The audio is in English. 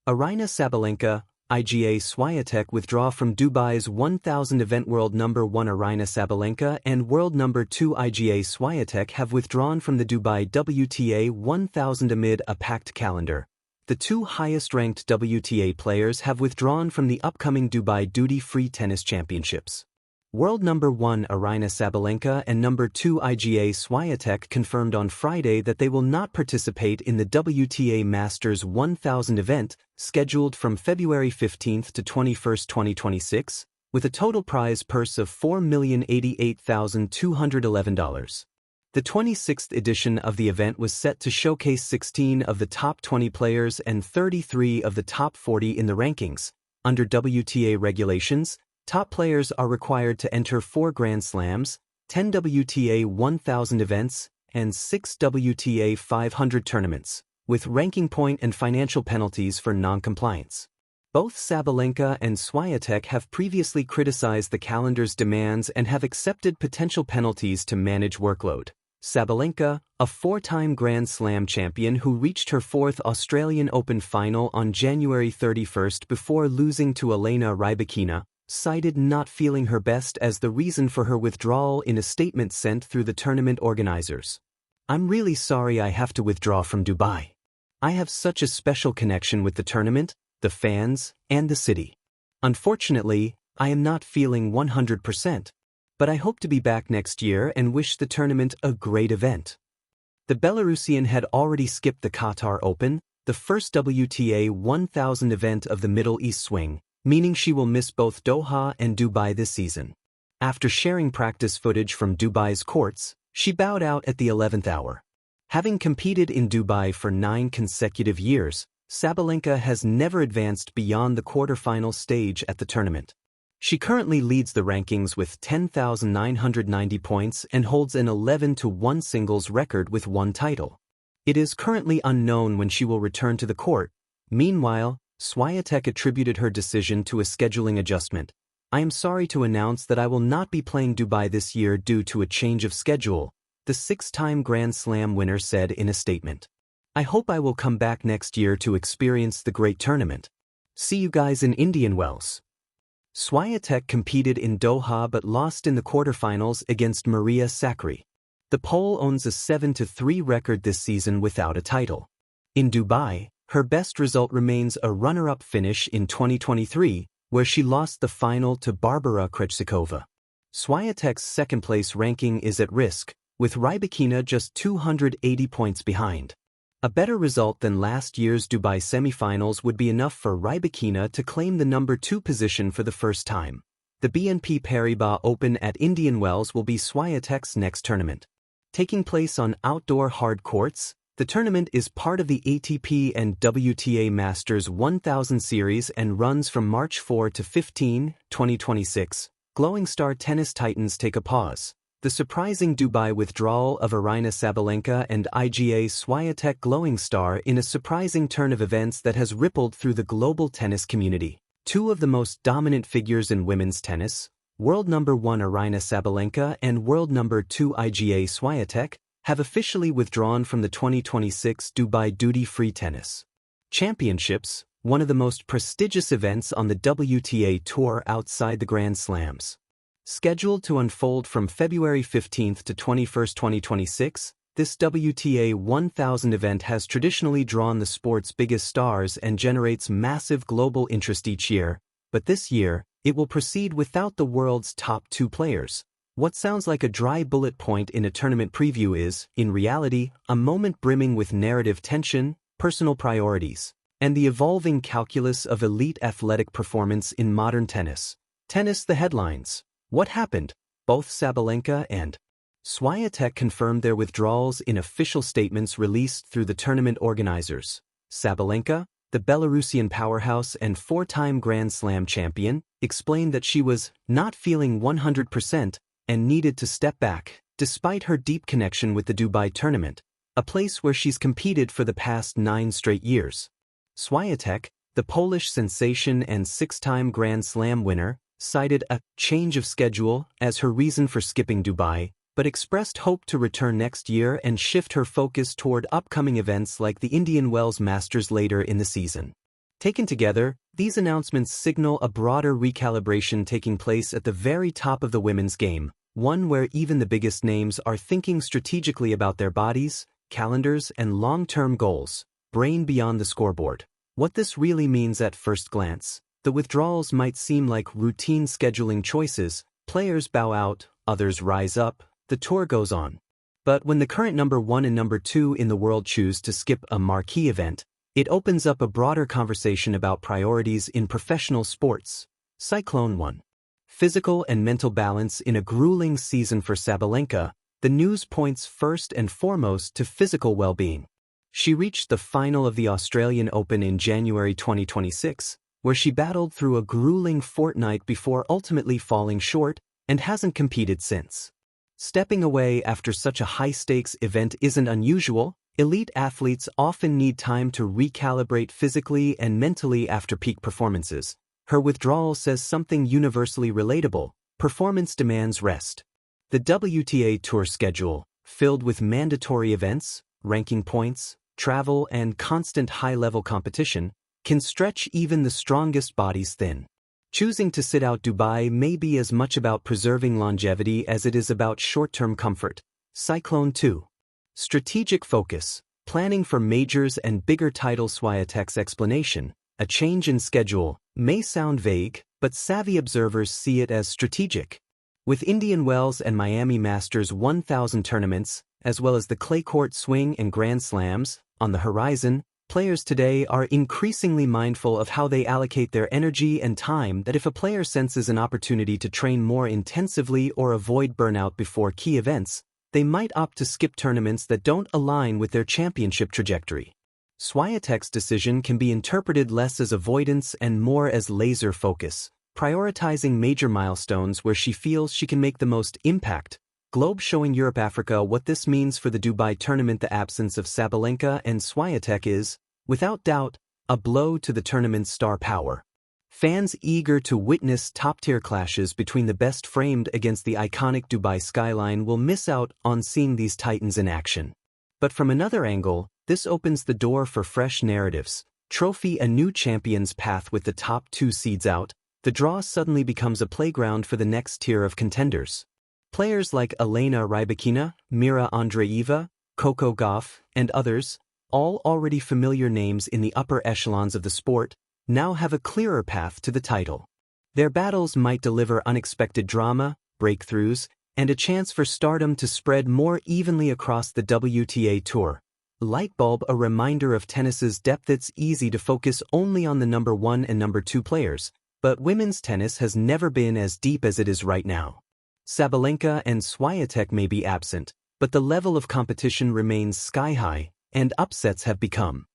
Aryna Sabalenka, Iga Swiatek withdraw from Dubai's 1000 event. World number 1 Aryna Sabalenka and world number 2 Iga Swiatek have withdrawn from the Dubai WTA 1000 amid a packed calendar. The two highest-ranked WTA players have withdrawn from the upcoming Dubai Duty-Free Tennis Championships. World number 1 Aryna Sabalenka and number 2 Iga Swiatek confirmed on Friday that they will not participate in the WTA Masters 1000 event, scheduled from February 15 to 21, 2026, with a total prize purse of $4,088,211. The 26th edition of the event was set to showcase 16 of the top 20 players and 33 of the top 40 in the rankings. Under WTA regulations, top players are required to enter 4 Grand Slams, 10 WTA 1000 events, and 6 WTA 500 tournaments, with ranking point and financial penalties for non-compliance. Both Sabalenka and Swiatek have previously criticized the calendar's demands and have accepted potential penalties to manage workload. Sabalenka, a 4-time Grand Slam champion who reached her 4th Australian Open final on January 31 before losing to Aryna Sabalenka, cited not feeling her best as the reason for her withdrawal in a statement sent through the tournament organizers. "I'm really sorry I have to withdraw from Dubai. I have such a special connection with the tournament, the fans, and the city. Unfortunately, I am not feeling 100%. But I hope to be back next year and wish the tournament a great event." The Belarusian had already skipped the Qatar Open, the first WTA 1000 event of the Middle East swing, meaning she will miss both Doha and Dubai this season. After sharing practice footage from Dubai's courts, she bowed out at the 11th hour. Having competed in Dubai for 9 consecutive years, Sabalenka has never advanced beyond the quarterfinal stage at the tournament. She currently leads the rankings with 10,990 points and holds an 11-1 singles record with 1 title. It is currently unknown when she will return to the court. Meanwhile, Swiatek attributed her decision to a scheduling adjustment. "I am sorry to announce that I will not be playing Dubai this year due to a change of schedule," the 6-time Grand Slam winner said in a statement. "I hope I will come back next year to experience the great tournament. See you guys in Indian Wells." Swiatek competed in Doha but lost in the quarterfinals against Maria Sakkari. The Pole owns a 7-3 record this season without a title. In Dubai, her best result remains a runner-up finish in 2023, where she lost the final to Barbara Krejcikova. Swiatek's second-place ranking is at risk, with Rybakina just 280 points behind. A better result than last year's Dubai semifinals would be enough for Rybakina to claim the number 2 position for the first time. The BNP Paribas Open at Indian Wells will be Swiatek's next tournament. Taking place on outdoor hard courts, the tournament is part of the ATP and WTA Masters 1000 series and runs from March 4 to 15, 2026. Glowing star tennis titans take a pause. The surprising Dubai withdrawal of Aryna Sabalenka and Iga Swiatek. Glowing star in a surprising turn of events that has rippled through the global tennis community. Two of the most dominant figures in women's tennis, world number 1 Aryna Sabalenka and world number 2 Iga Swiatek, have officially withdrawn from the 2026 Dubai Duty-Free Tennis Championships, one of the most prestigious events on the WTA Tour outside the Grand Slams. Scheduled to unfold from February 15 to 21, 2026, this WTA 1000 event has traditionally drawn the sport's biggest stars and generates massive global interest each year, but this year, it will proceed without the world's top 2 players. What sounds like a dry bullet point in a tournament preview is, in reality, a moment brimming with narrative tension, personal priorities, and the evolving calculus of elite athletic performance in modern tennis. Tennis the headlines. What happened? Both Sabalenka and Swiatek confirmed their withdrawals in official statements released through the tournament organizers. Sabalenka, the Belarusian powerhouse and 4-time Grand Slam champion, explained that she was not feeling 100% and needed to step back, despite her deep connection with the Dubai tournament, a place where she's competed for the past 9 straight years. Swiatek, the Polish sensation and 6-time Grand Slam winner, cited a change of schedule as her reason for skipping Dubai, but expressed hope to return next year and shift her focus toward upcoming events like the Indian Wells Masters later in the season. Taken together, these announcements signal a broader recalibration taking place at the very top of the women's game, one where even the biggest names are thinking strategically about their bodies, calendars, and long-term goals, brain beyond the scoreboard. What this really means at first glance: the withdrawals might seem like routine scheduling choices, players bow out, others rise up, the tour goes on. But when the current number 1 and number 2 in the world choose to skip a marquee event, it opens up a broader conversation about priorities in professional sports. Cyclone 1. Physical and mental balance in a grueling season for Sabalenka. The news points first and foremost to physical well-being. She reached the final of the Australian Open in January 2026, where she battled through a grueling fortnight before ultimately falling short and hasn't competed since. Stepping away after such a high-stakes event isn't unusual. Elite athletes often need time to recalibrate physically and mentally after peak performances. Her withdrawal says something universally relatable: performance demands rest. The WTA Tour schedule, filled with mandatory events, ranking points, travel, and constant high-level competition, can stretch even the strongest bodies thin. Choosing to sit out Dubai may be as much about preserving longevity as it is about short-term comfort. Cyclone 2. Strategic focus, planning for majors and bigger titles. Swiatek's explanation: a change in schedule, may sound vague, but savvy observers see it as strategic. With Indian Wells and Miami Masters 1000 tournaments, as well as the clay court swing and Grand Slams, on the horizon, players today are increasingly mindful of how they allocate their energy and time. That if a player senses an opportunity to train more intensively or avoid burnout before key events, they might opt to skip tournaments that don't align with their championship trajectory. Swiatek's decision can be interpreted less as avoidance and more as laser focus, prioritizing major milestones where she feels she can make the most impact. Globe showing Europe-Africa what this means for the Dubai tournament. The absence of Sabalenka and Swiatek is, without doubt, a blow to the tournament's star power. Fans eager to witness top-tier clashes between the best framed against the iconic Dubai skyline will miss out on seeing these titans in action. But from another angle, this opens the door for fresh narratives. Trophy a new champion's path. With the top 2 seeds out, the draw suddenly becomes a playground for the next tier of contenders. Players like Aryna Sabalenka, Mira Andreeva, Coco Gauff, and others, all already familiar names in the upper echelons of the sport, now have a clearer path to the title. Their battles might deliver unexpected drama, breakthroughs, and a chance for stardom to spread more evenly across the WTA Tour. Lightbulb, a reminder of tennis's depth. It's easy to focus only on the number 1 and number 2 players, but women's tennis has never been as deep as it is right now. Sabalenka and Swiatek may be absent, but the level of competition remains sky-high, and upsets have become